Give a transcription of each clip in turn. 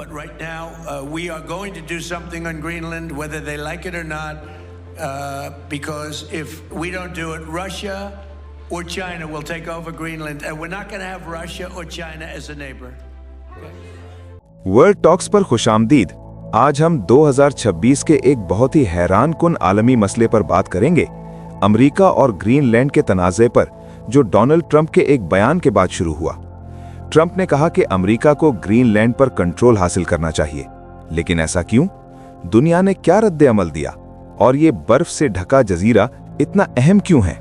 But right now, we are going to do something on Greenland, whether they like it or not, because if we don't do it, Russia or China will take over Greenland, and we're not going to have Russia or China as a neighbor. World talks पर खुशामदीद। आज हम 2026 के एक बहुत ही हैरान कुन आलमी मसले पर बात करेंगे, अमेरिका और ग्रीनलैंड के तनाज़े पर, जो डोनाल्ड ट्रंप के एक बयान के बाद शुरू हुआ। ट्रंप ने कहा कि अमेरिका को ग्रीनलैंड पर कंट्रोल हासिल करना चाहिए, लेकिन ऐसा क्यों? दुनिया ने क्या रद्द अमल दिया और ये बर्फ से ढका जजीरा इतना अहम क्यों है?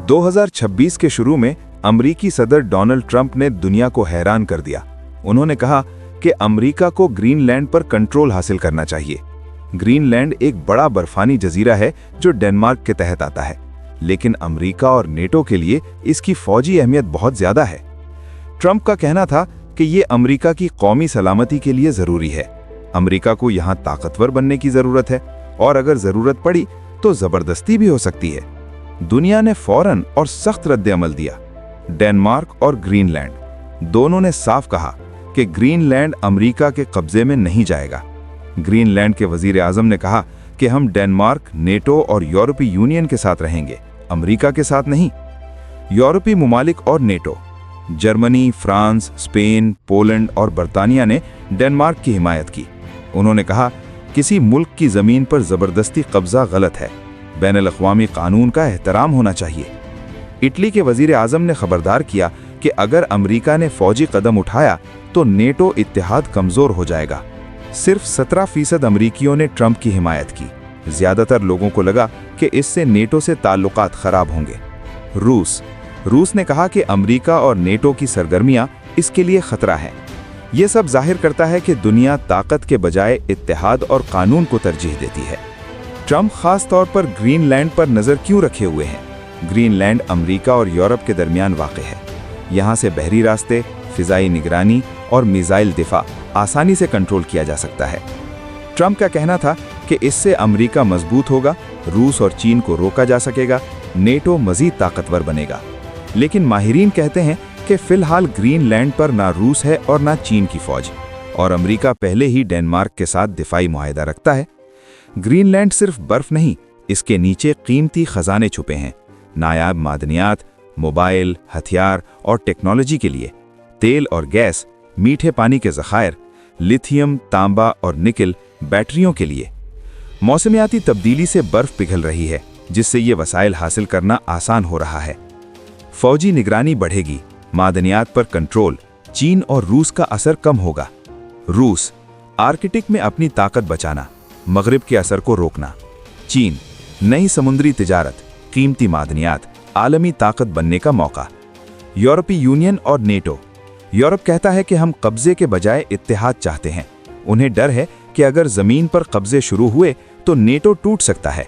2026 के शुरू में अमेरिकी सदर डोनाल्ड ट्रंप ने दुनिया को हैरान कर दिया। उन्होंने कहा कि अमेरिका को ग्रीनलैंड पर कंट्रोल हासिल करना चाहिए। ग्रीनलैंड एक बड़ा बर्फानी जजीरा है जो डेनमार्क के तहत आता है, लेकिन अमेरिका और नेटो के लिए इसकी फौजी अहमियत बहुत ज्यादा है। ट्रंप का कहना था कि ये अमेरिका की कौमी सलामती के लिए जरूरी है। अमेरिका को यहाँ ताकतवर बनने की जरूरत है और अगर जरूरत पड़ी तो जबरदस्ती भी हो सकती है। दुनिया ने फौरन और सख्त रद्द अमल दिया। डेनमार्क और ग्रीनलैंड दोनों ने साफ कहा कि ग्रीनलैंड अमेरिका के कब्जे में नहीं जाएगा। ग्रीनलैंड के वजीर आजम ने कहा कि हम डेनमार्क, नेटो और यूरोपीय यूनियन के साथ रहेंगे, अमेरिका के साथ नहीं। यूरोपीय मुमालिक और NATO, Germany, France, Spain, Poland और बर्तानिया ने डेनमार्क की हिमायत की। उन्होंने कहा किसी मुल्क की जमीन पर जबरदस्ती कब्जा गलत है, बैनुल अक़वामी कानून का एहतराम होना चाहिए। इटली के वजीर आजम ने खबरदार किया कि अगर अमेरिका ने फौजी कदम उठाया तो नेटो इत्तेहाद कमजोर हो जाएगा। सिर्फ 17% अमरीकियों ने ट्रंप की हिमायत की। ज्यादातर लोगों को लगा कि इससे नेटो से ताल्लुकात खराब होंगे। रूस ने कहा कि अमेरिका और नेटो की सरगर्मियां इसके लिए खतरा है। यह सब जाहिर करता है कि दुनिया ताकत के बजाय इत्तेहाद और कानून को तरजीह देती है। ट्रंप खास तौर पर ग्रीनलैंड पर नजर क्यों रखे हुए हैं? ग्रीनलैंड अमेरिका और यूरोप के दरमियान वाक़ है। यहाँ से बहरी रास्ते, फिजाई निगरानी और मिसाइल दिफा आसानी से कंट्रोल किया जा सकता है। ट्रंप का कहना था कि इससे अमेरिका मजबूत होगा, रूस और चीन को रोका जा सकेगा, नेटो मजीद ताकतवर बनेगा। लेकिन माहिरीन कहते हैं कि फिलहाल ग्रीनलैंड पर ना रूस है और ना चीन की फौज, और अमेरिका पहले ही डेनमार्क के साथ दिफाई मुआहदा रखता है। ग्रीनलैंड सिर्फ बर्फ नहीं, इसके नीचे कीमती खजाने छुपे हैं। नायाब मादनियात, मोबाइल, हथियार और टेक्नोलॉजी के लिए, तेल और गैस, मीठे पानी के ज़खायर, लिथियम, तांबा और निकल, बैटरियों के लिए। मौसमियाती तब्दीली से बर्फ पिघल रही है, जिससे ये वसाइल हासिल करना आसान हो रहा है। फौजी निगरानी बढ़ेगी, मादनियात पर कंट्रोल, चीन और रूस का असर कम होगा। रूस, आर्कटिक में अपनी ताकत बचाना, मगरिब के असर को रोकना। चीन, नई समुद्री तिजारत, कीमती मादनियात, आलमी ताकत बनने का मौका। यूरोपीय यूनियन और नेटो, यूरोप कहता है कि हम कब्जे के बजाय इत्तेहाद चाहते हैं। उन्हें डर है कि अगर जमीन पर कब्जे शुरू हुए तो नेटो टूट सकता है।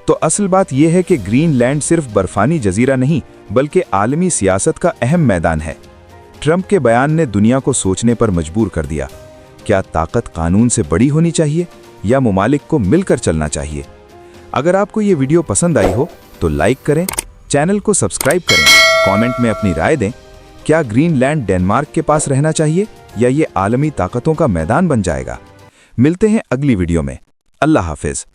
तो असल बात यह है कि ग्रीनलैंड सिर्फ बर्फानी जजीरा नहीं, बल्कि आलमी सियासत का अहम मैदान है। ट्रंप के बयान ने दुनिया को सोचने पर मजबूर कर दिया। क्या ताकत कानून से बड़ी होनी चाहिए या मुमालिक को मिलकर चलना चाहिए? अगर आपको ये वीडियो पसंद आई हो तो लाइक करें, चैनल को सब्सक्राइब करें, कमेंट में अपनी राय दें। क्या ग्रीनलैंड डेनमार्क के पास रहना चाहिए या ये आलमी ताकतों का मैदान बन जाएगा? मिलते हैं अगली वीडियो में। अल्लाह हाफिज।